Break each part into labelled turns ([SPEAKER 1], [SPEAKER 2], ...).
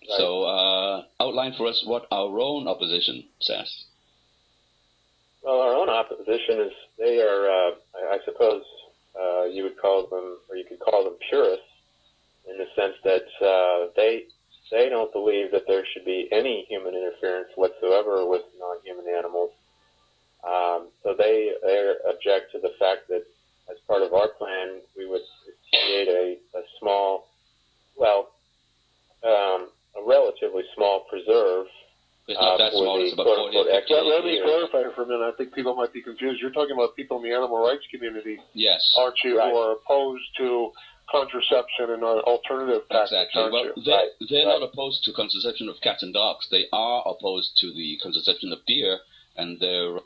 [SPEAKER 1] Right. So outline for us what our own opposition says.
[SPEAKER 2] Well, our own opposition is they are, I suppose you would call them, or you could call them purists, in the sense that they don't believe that there should be any human interference whatsoever with non-human animals. So they object to the fact that as part of our plan, we would create a small, a relatively small preserve.
[SPEAKER 1] It's not that small, it's about 40 or 50
[SPEAKER 3] Let me clarify for a minute. I think people might be confused. You're talking about people in the animal rights community,
[SPEAKER 1] yes,
[SPEAKER 3] aren't you,
[SPEAKER 2] right,
[SPEAKER 3] who are opposed to contraception and alternative tactics,
[SPEAKER 1] exactly.
[SPEAKER 3] aren't
[SPEAKER 1] well,
[SPEAKER 3] you?
[SPEAKER 1] They're not opposed to contraception of cats and dogs. They are opposed to the contraception of deer, and their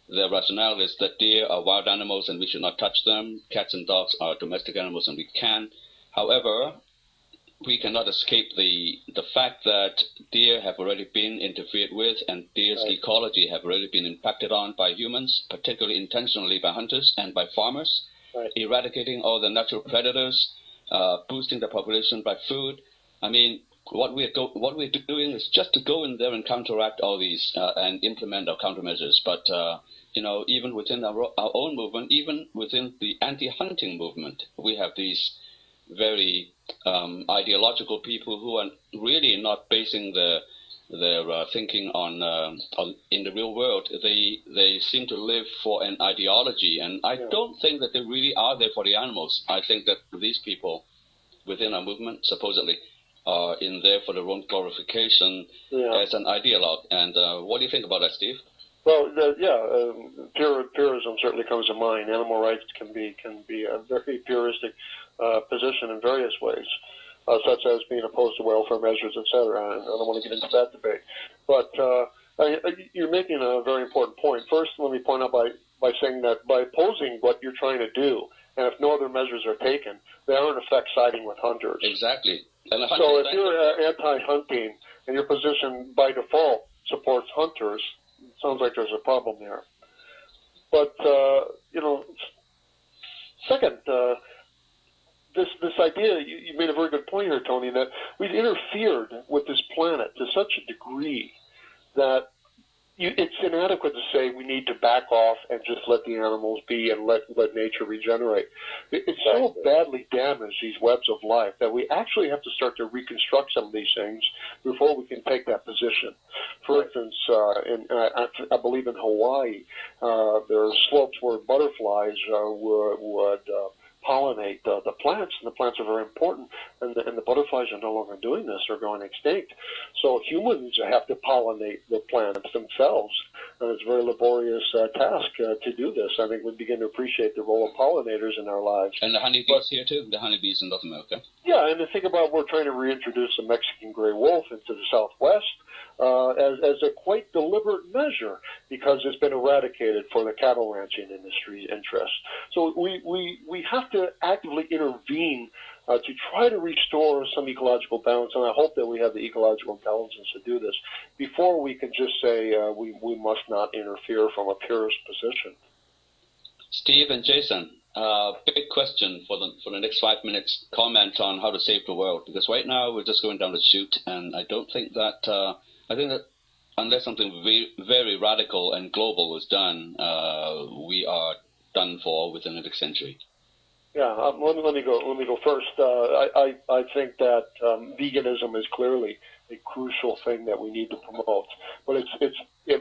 [SPEAKER 1] rationale is that deer are wild animals and we should not touch them. Cats and dogs are domestic animals and we can. However, we cannot escape the fact that deer have already been interfered with, and deer's ecology have already been impacted on by humans, particularly intentionally by hunters and by farmers, eradicating all the natural predators, boosting the population by food. I mean, what we're doing is just to go in there and counteract all these and implement our countermeasures. But even within our own movement, even within the anti-hunting movement, we have these very ideological people who are really not basing their thinking on in the real world. They seem to live for an ideology, and I don't think that they really are there for the animals. I think that these people within our movement supposedly are in there for their own glorification as an ideologue. And what do you think about that, Steve?
[SPEAKER 3] Well, purism certainly comes to mind. Animal rights can be a very puristic position in various ways, such as being opposed to welfare measures, etc. I don't want to get into that debate. But you're making a very important point. First, let me point out by saying that by opposing what you're trying to do, and if no other measures are taken, they are in effect siding with hunters.
[SPEAKER 1] Exactly.
[SPEAKER 3] So if you're anti-hunting and your position by default supports hunters, it sounds like there's a problem there. But second, this idea, you made a very good point here, Tony, that we've interfered with this planet to such a degree that it's inadequate to say we need to back off and just let the animals be and let nature regenerate. It's so badly damaged, these webs of life, that we actually have to start to reconstruct some of these things before we can take that position. For instance, I believe in Hawaii, there are slopes where butterflies would pollinate the plants, and the plants are very important, and the butterflies are no longer doing this. They're going extinct. So humans have to pollinate the plants themselves, and it's a very laborious task to do this. I think we begin to appreciate the role of pollinators in our lives.
[SPEAKER 1] And the honeybees here too, the honeybees in North America.
[SPEAKER 3] Yeah, and to think about we're trying to reintroduce the Mexican gray wolf into the Southwest as a quite deliberate measure, because it's been eradicated for the cattle ranching industry's interests. So we have to actively intervene to try to restore some ecological balance, and I hope that we have the ecological intelligence to do this before we can just say we must not interfere from a purist position.
[SPEAKER 1] Steve and Jason, big question for the next 5 minutes. Comment on how to save the world, because right now we're just going down the chute, and I don't think that I think that unless something very, very radical and global is done, we are done for within the next century.
[SPEAKER 3] Yeah, let me go first. I think that veganism is clearly a crucial thing that we need to promote. But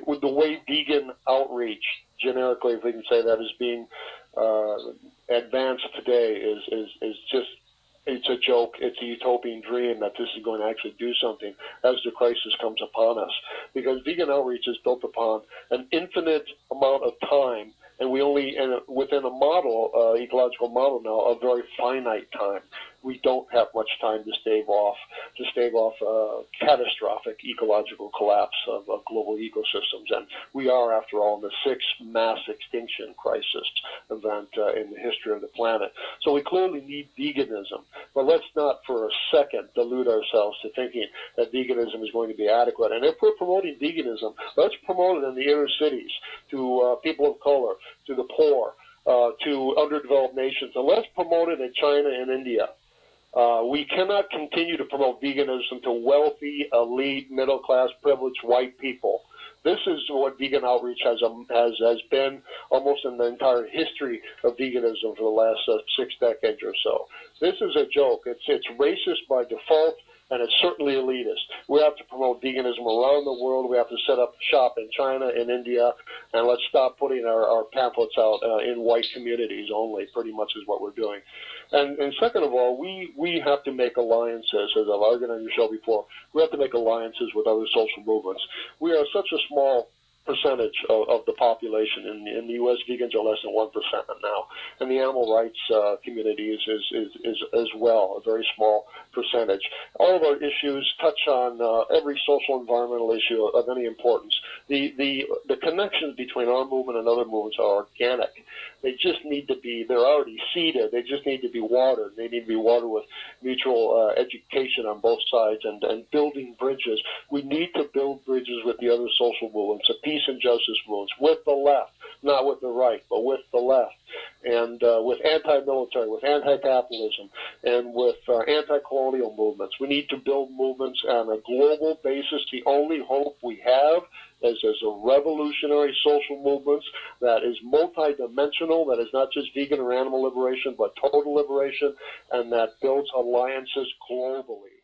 [SPEAKER 3] with the way vegan outreach, generically, if we can say that, is being advanced today, is just, it's a joke. It's a utopian dream that this is going to actually do something as the crisis comes upon us. Because vegan outreach is built upon an infinite amount of time, and we only, within a model, ecological model now, a very finite time. We don't have much time to stave off catastrophic ecological collapse of global ecosystems. And we are, after all, in the sixth mass extinction crisis event in the history of the planet. So we clearly need veganism. But let's not for a second delude ourselves to thinking that veganism is going to be adequate. And if we're promoting veganism, let's promote it in the inner cities to people of color, to the poor, to underdeveloped nations. And let's promote it in China and India. We cannot continue to promote veganism to wealthy, elite, middle-class, privileged white people. This is what vegan outreach has been almost in the entire history of veganism for the last 6 decades or so. This is a joke. It's racist by default, and it's certainly elitist. We have to promote veganism around the world. We have to set up shop in China, in India, and let's stop putting our pamphlets out in white communities only, pretty much is what we're doing. And second of all, we have to make alliances, as I've argued on your show before. We have to make alliances with other social movements. We are such a small percentage of the population. In the U.S., vegans are less than 1% now, and the animal rights community is as well a very small percentage. All of our issues touch on every social environmental issue of any importance. The connections between our movement and other movements are organic. They just need to be, they're already seeded. They just need to be watered. They need to be watered with mutual education on both sides and building bridges. We need to build bridges with the other social movements, the peace and justice movements, with the left, not with the right, but with the left, and with anti-military, with anti-capitalism, and with anti-colonial movements. We need to build movements on a global basis. The only hope we have is as a revolutionary social movements that is multidimensional, that is not just vegan or animal liberation, but total liberation, and that builds alliances globally.